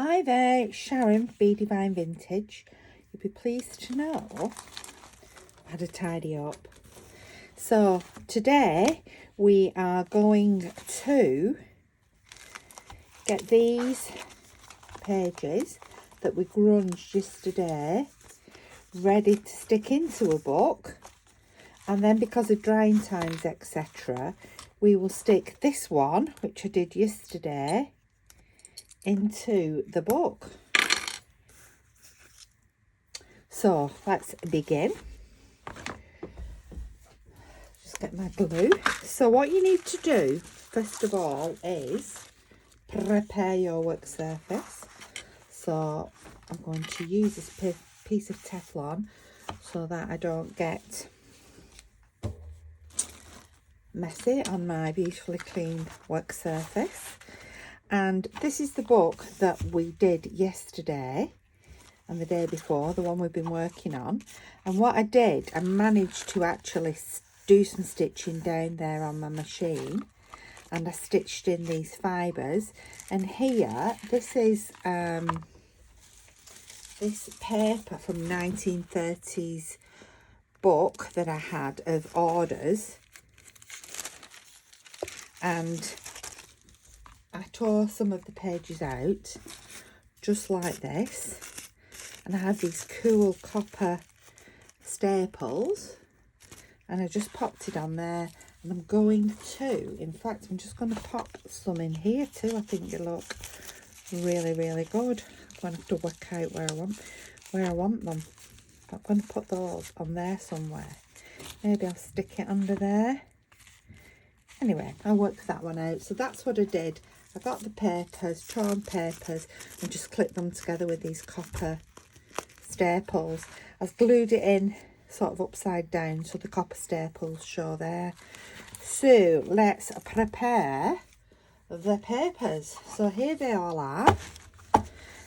Hi there, it's Sharon, Be Divine Vintage. You'll be pleased to know I had a tidy up. So today we are going to get these pages that we grunged yesterday ready to stick into a book, and then because of drying times etc, we will stick this one, which I did yesterday, into the book. So let's begin. Just get my glue. So what you need to do first of all is prepare your work surface. So I'm going to use this piece of Teflon so that I don't get messy on my beautifully clean work surface. And this is the book that we did yesterday and the day before, the one we've been working on. And what I did, I managed to actually do some stitching down there on my machine, and I stitched in these fibres. And here, this is this paper from 1930s book that I had of orders, and I tore some of the pages out just like this, and I have these cool copper staples, and I just popped it on there. And I'm going to, in fact, I'm just going to pop some in here too. I think they look really, really good. I'm going to have to work out where I want them. I'm going to put those on there somewhere. Maybe I'll stick it under there. Anyway, I'll work that one out. So that's what I did. I got the papers, torn papers, and just clipped them together with these copper staples. I've glued it in sort of upside down so the copper staples show there. So let's prepare the papers. So here they all are.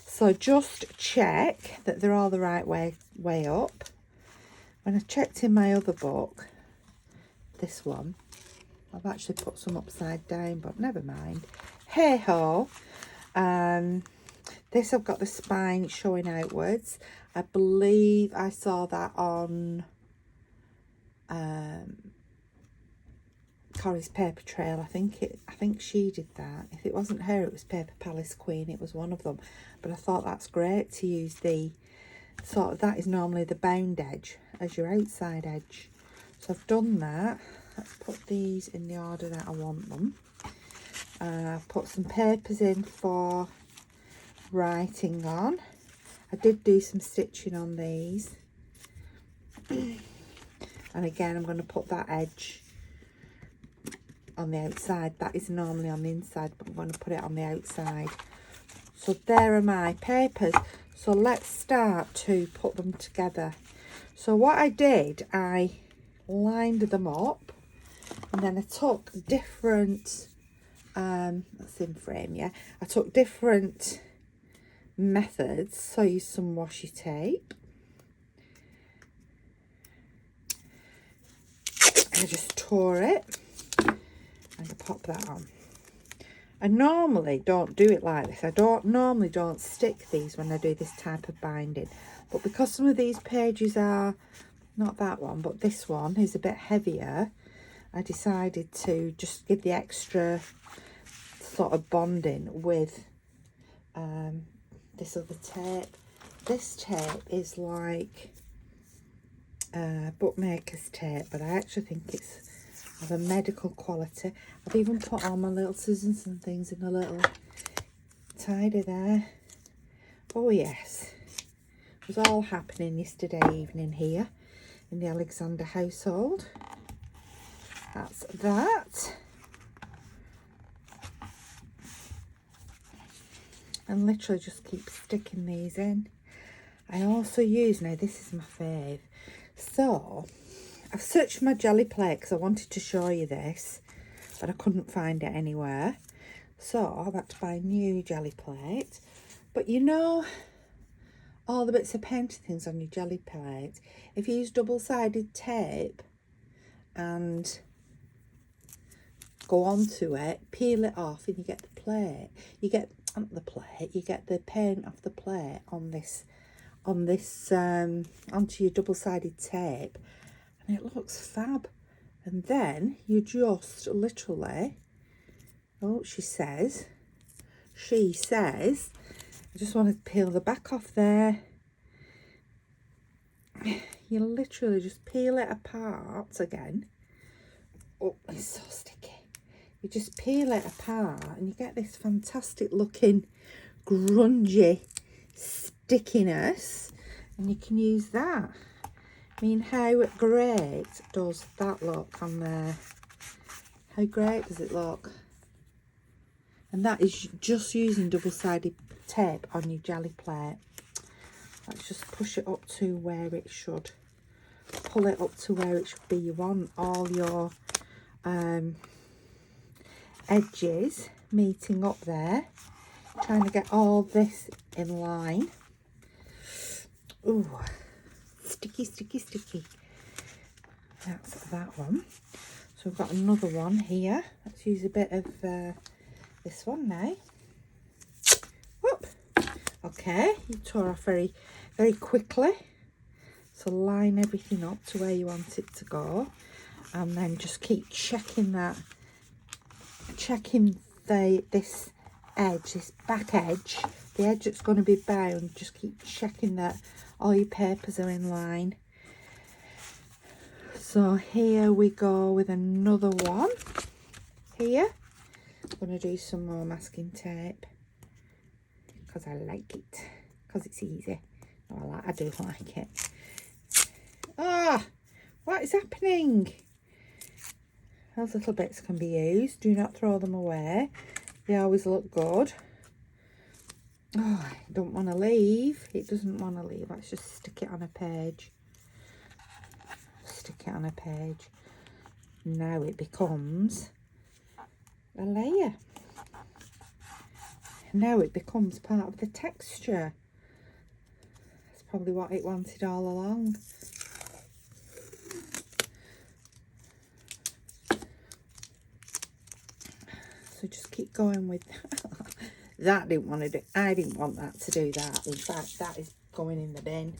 So just check that they're all the right way up. When I checked in my other book, this one, I've actually put some upside down, but never mind. Hey ho. This, I've got the spine showing outwards. I believe I saw that on Corrie's Paper Trail. I think she did that. If it wasn't her, it was Paper Palace Queen. It was one of them. But I thought that's great to use the sort of, that is normally the bound edge as your outside edge. So I've done that. Let's put these in the order that I want them. I've put some papers in for writing on. I did do some stitching on these. And again, I'm going to put that edge on the outside. That is normally on the inside, but I'm going to put it on the outside. So there are my papers. So let's start to put them together. So what I did, I lined them up, and then I took different, that's in frame, yeah. I took different methods. So I used some washi tape. I just tore it and I pop that on. I normally don't do it like this. I normally don't stick these when I do this type of binding, but because some of these pages are, not that one, but this one is a bit heavier, I decided to just give the extra sort of bonding with this other tape. This tape is like bookmaker's tape, but I actually think it's of a medical quality. I've even put all my little scissors and things in a little tidy there. Oh yes, it was all happening yesterday evening here in the Alexander household. That's that. And literally just keep sticking these in. I also use, now this is my fave, so I've searched my jelly plate because I wanted to show you this, but I couldn't find it anywhere. So I've had to buy a new jelly plate. But you know, all the bits of painted things on your jelly plate, if you use double-sided tape and go onto it, peel it off, and you get the plate. You get the plate, you get the paint off the plate on this onto your double-sided tape, and it looks fab. And then you just literally, oh, she says, I just want to peel the back off there. You literally just peel it apart again. Oh, it's so sticky. You just peel it apart and you get this fantastic looking grungy stickiness, and you can use that. I mean, how great does that look on there? How great does it look? And that is just using double-sided tape on your jelly plate. Let's just push it up to where it should. Pull it up to where it should be. You want all your edges meeting up there. Trying to get all this in line. Ooh, sticky, sticky, sticky. That's that one. So we've got another one here. Let's use a bit of this one now. Whoop. Okay, you tore off very, very quickly. So line everything up to where you want it to go. And then just keep checking that. Checking this edge, this back edge. The edge that's going to be bound. Just keep checking that all your papers are in line. So here we go with another one. Here, I'm going to do some more masking tape because I like it, because it's easy. Oh, I do like it. Ah, what is happening? Those little bits can be used. Do not throw them away. They always look good. Oh, I don't want to leave. It doesn't want to leave. Let's just stick it on a page. Stick it on a page. Now it becomes a layer. Now it becomes part of the texture. That's probably what it wanted all along. So just keep going with that. Didn't want to do. I didn't want that to do that. In fact, that is going in the bin.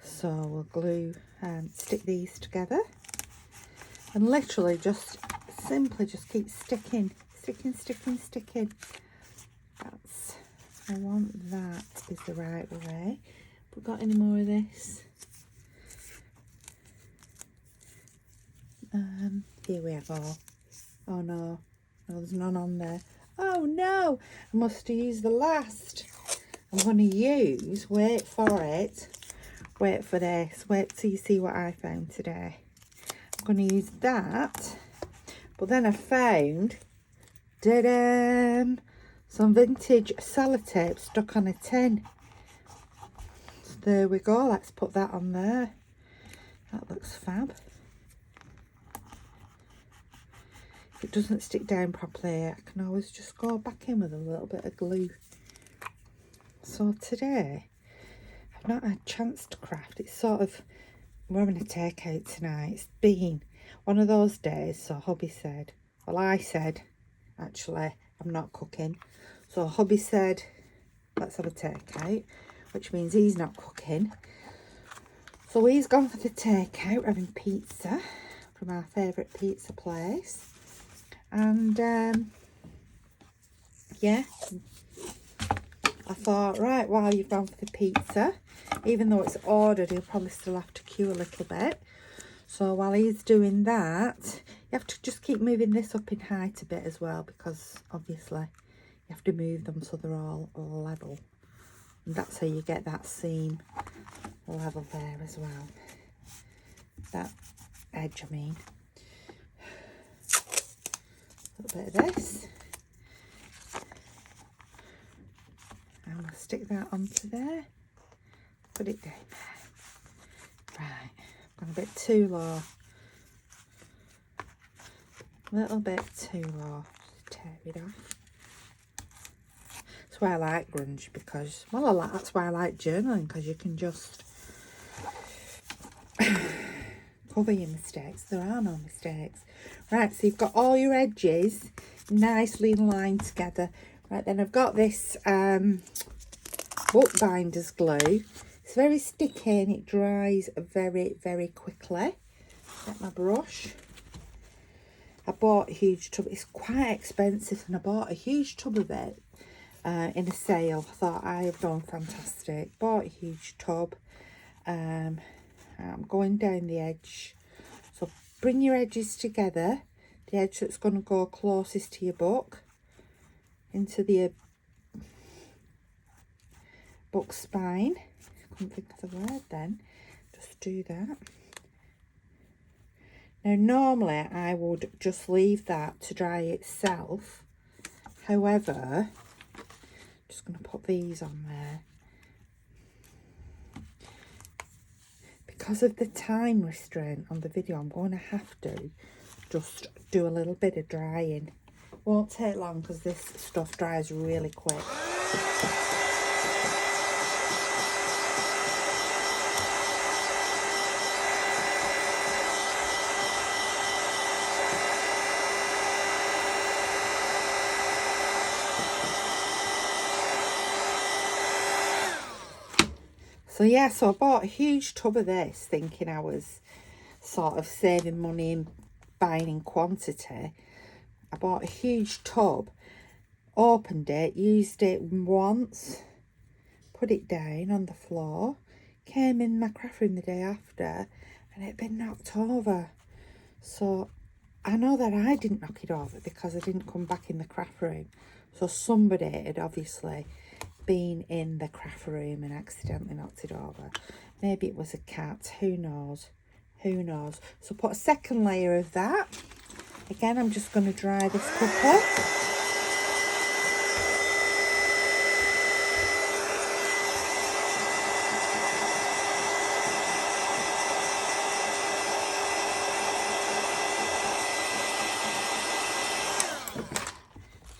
So we'll glue and stick these together, and literally just simply just keep sticking. That's, I want that is the right way. Have we got any more of this? Here we go. Oh no, there's none on there. Oh no, I must have used the last. I'm going to use, wait for it, wait for this, wait till you see what I found today. I'm going to use that, but then I found, some vintage sellotape stuck on a tin. So there we go, let's put that on there. That looks fab. If it doesn't stick down properly, I can always just go back in with a little bit of glue. So today, I've not had a chance to craft. It's sort of, we're having a takeout tonight. It's been one of those days. So hubby said, well, I said, actually, I'm not cooking. So hubby said, let's have a takeout, which means he's not cooking. So he's gone for the takeout, having pizza from our favourite pizza place. And yeah, I thought, right, while you've gone for the pizza, even though it's ordered, he'll probably still have to queue a little bit. So while he's doing that, you have to just keep moving this up in height a bit as well, because obviously you have to move them so they're all level. And that's how you get that seam level there as well. That edge, I mean. A little bit of this. And we'll stick that onto there. Put it down there. Right, gone a bit too low. A little bit too low. Just tear it off. That's why I like grunge, because, well, that's why I like journaling, because you can just cut cover your mistakes. There are no mistakes. Right, so you've got all your edges nicely lined together. Right, then I've got this bookbinder's glue. It's very sticky and it dries very, very quickly. Get my brush. I bought a huge tub. It's quite expensive, and I bought a huge tub of it in a sale. I thought I have done fantastic. Bought a huge tub. I'm going down the edge. So bring your edges together. The edge that's going to go closest to your book into the book spine. I couldn't think of the word then. Just do that. Now normally I would just leave that to dry itself. However, I'm just going to put these on there. Because of the time restraint on the video, I'm going to have to just do a little bit of drying. Won't take long because this stuff dries really quick. So yeah, so I bought a huge tub of this thinking I was sort of saving money and buying in quantity. I bought a huge tub, opened it, used it once, put it down on the floor, came in my craft room the day after and it had been knocked over. So I know that I didn't knock it over because I didn't come back in the craft room. So somebody had obviously been in the craft room and accidentally knocked it over. Maybe it was a cat, who knows, who knows. So put a second layer of that. Again, I'm just going to dry this cuppa.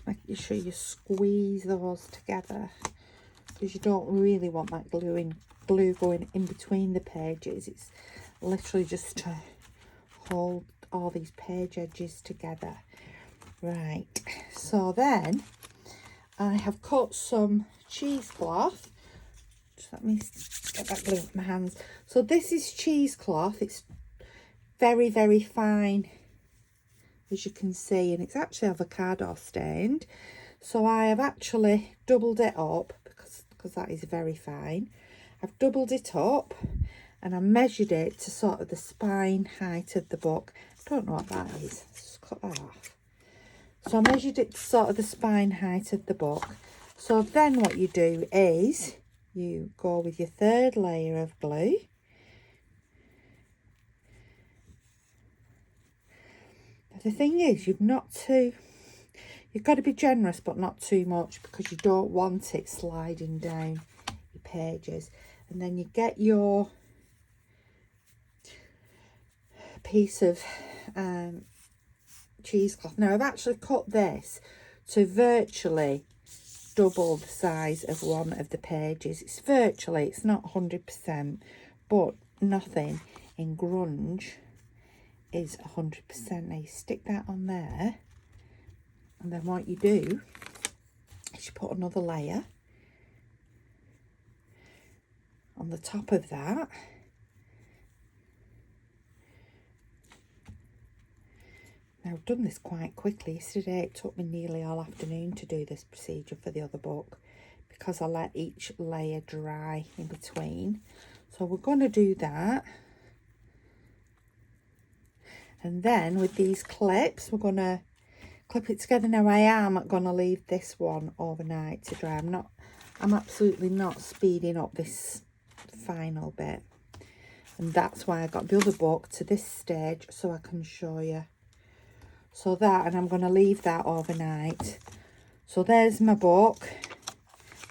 Making sure you squeeze those together, because you don't really want that glue going in between the pages. It's literally just to hold all these page edges together. Right, so then I have cut some cheesecloth. Just let me get that glue off my hands. So this is cheesecloth. It's very, very fine, as you can see, and it's actually avocado stained. So I have actually doubled it up because that is very fine. I've doubled it up and I measured it to sort of the spine height of the book. I don't know what that is. Let's just cut that off. So I measured it to sort of the spine height of the book. So then what you do is you go with your third layer of glue. The thing is, you've got to be generous, but not too much, because you don't want it sliding down your pages. And then you get your piece of cheesecloth. Now I've actually cut this to virtually double the size of one of the pages. It's virtually, it's not 100%, but nothing in grunge is 100%. Now you stick that on there, and then what you do is you put another layer on the top of that. Now I've done this quite quickly. Yesterday it took me nearly all afternoon to do this procedure for the other book, because I let each layer dry in between. So we're going to do that. And then with these clips, we're going to clip it together. Now I am going to leave this one overnight to dry. I'm absolutely not speeding up this final bit. And that's why I got the other book to this stage, so I can show you. So that, and I'm going to leave that overnight. So there's my book.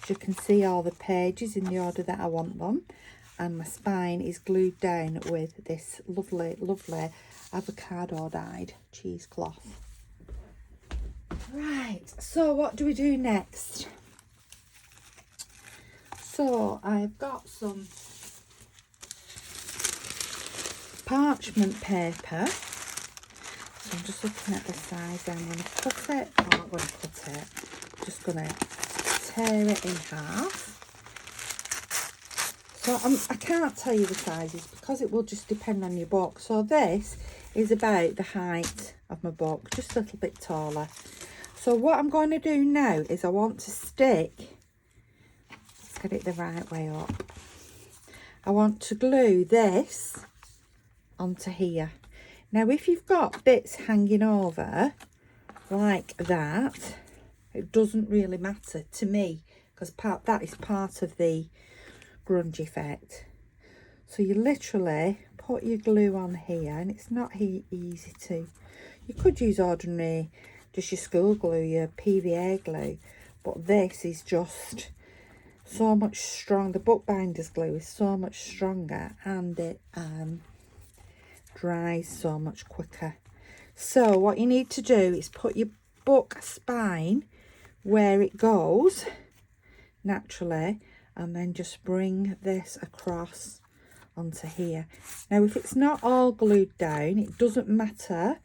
As you can see, all the pages in the order that I want them. And my spine is glued down with this lovely, lovely avocado dyed cheesecloth. Right, so what do we do next? So I've got some parchment paper. So I'm just looking at the size. I'm going to cut it. I'm not going to cut it. I'm just going to tear it in half. So I can't tell you the sizes because it will just depend on your book. So this is about the height of my book, just a little bit taller. So what I'm going to do now is I want to stick, let's get it the right way up. I want to glue this onto here. Now if you've got bits hanging over like that, it doesn't really matter to me because that is part of the grunge effect. So you literally put your glue on here, and it's not easy to, you could use ordinary, just your school glue, your PVA glue, but this is just so much strong. The bookbinder's glue is so much stronger, and it dries so much quicker. So what you need to do is put your book spine where it goes naturally, and then just bring this across onto here. Now if it's not all glued down, it doesn't matter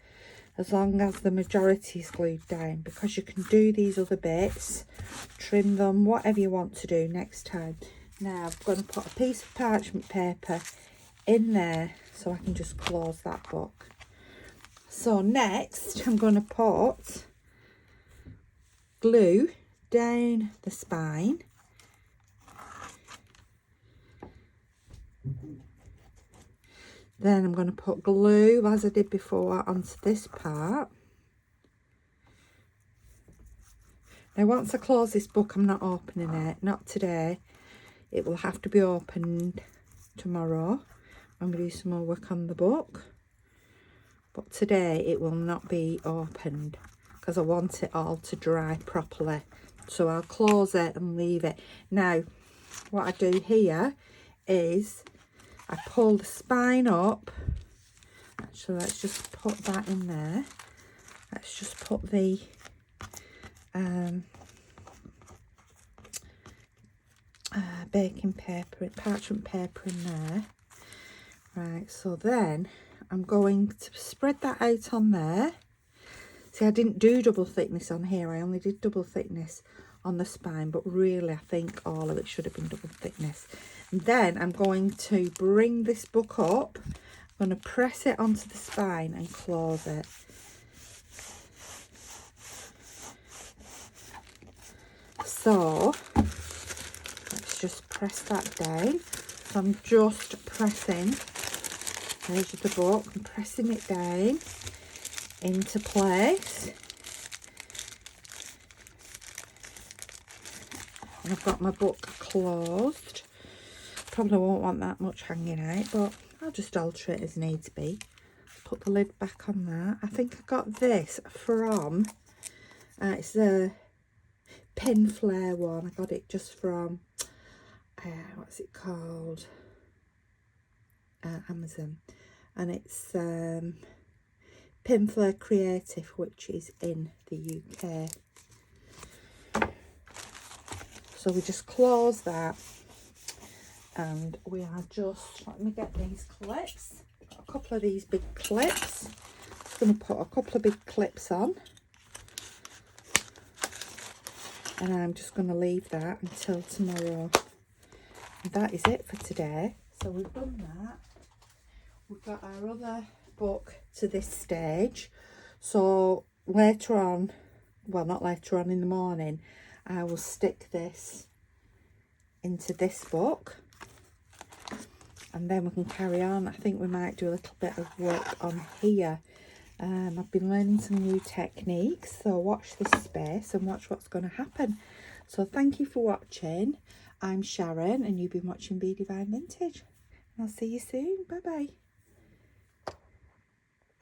as long as the majority is glued down, because you can do these other bits, trim them, whatever you want to do next time. Now I'm going to put a piece of parchment paper in there so I can just close that book. So next I'm going to put glue down the spine. Then I'm going to put glue, as I did before, onto this part. Now once I close this book, I'm not opening it, not today. It will have to be opened tomorrow when we do some more work on the book. But today it will not be opened because I want it all to dry properly. So I'll close it and leave it. Now what I do here is I pull the spine up. Actually, let's just put that in there. Let's just put the baking paper, parchment paper in there. Right, so then I'm going to spread that out on there. See, I didn't do double thickness on here. I only did double thickness on the spine, but really I think all of it should have been double thickness. And then I'm going to bring this book up. I'm going to press it onto the spine and close it. So let's just press that down. So I'm just pressing, there's the book, I'm pressing it down into place. And I've got my book closed. Probably won't want that much hanging out, but I'll just alter it as needs be. Put the lid back on that. I think I got this from, it's a pin flare one. I got it just from, what's it called? Amazon. And it's Pin Flare Creative, which is in the UK. So we just close that, and we are just, let me get these clips, got a couple of these big clips. I'm going to put a couple of big clips on, and I'm just going to leave that until tomorrow. And that is it for today. So we've done that. We've got our other book to this stage. So later on, well, not later on, in the morning, I will stick this into this book, and then we can carry on. I think we might do a little bit of work on here. I've been learning some new techniques, so watch this space and watch what's going to happen. So thank you for watching. I'm Sharon, and you've been watching Be Divine Vintage. I'll see you soon. Bye bye.